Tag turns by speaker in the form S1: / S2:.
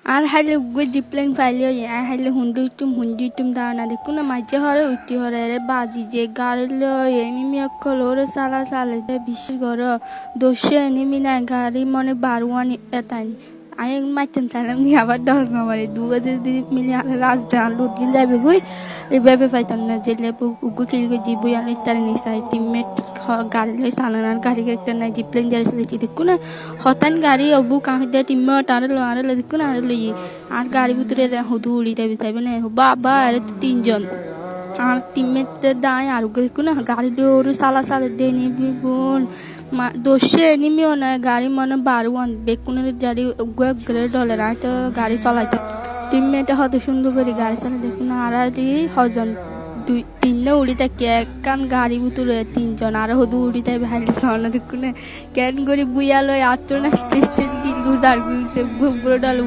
S1: আর হাইলে উগ্র জিপ্লেন ফাইলে আর হাইলে হুন্দিটুম দাঁড়ানা দেখুন না মাঝে হরে উঠি হরে রে বাজি যে গাড়ি লয় এনিমি অক্ষল ওরে সালা সালে বিশেষ ঘর দোষে এনিমি না গাড়ি মনে বারোয়ানি এতান আমি মাইতাম চাইলাম নিয়ে আবার ডর মারে যদি মিলে আর রাস্তা লুট গিল যাবে গুই এভাবে পাইতাম না যে লেবু উগ্র কিলগো জিবুই আমি তার নিসাই টিমমেট গাড়ি লই সালানার গাড়ি একটা নাই জিপ্লেন যাইছিল দেখুন না হতান গাড়ি অবু কাহিদে টিমমেট আর দেখুন আর লই আর গাড়ি ভিতরে হুদু উড়ি যাবে চাইবে না বাবা আর তিনজন আর টিমমেটদের দায় আর দেখুন না গাড়ি ওর সালা দিয়ে নিবি গুণ দোষে নিমিও না গাড়ি মনে বারোয়ান বেকুনের গাড়ি গ্রেড হলে না তো গাড়ি চলাইতো টিমমেটে হত সুন্দর করে গাড়ি চালা দেখুন আর হজন তিনটা উড়ি থাকে একখান গাড়ি ভিতরে তিনজন আর হদু উড়ি থাকে ভাইলে সামনে দেখুন কেন করে বুয়া লয় আত্মনাশ চেষ্টা দিন গুজার গুলো ডল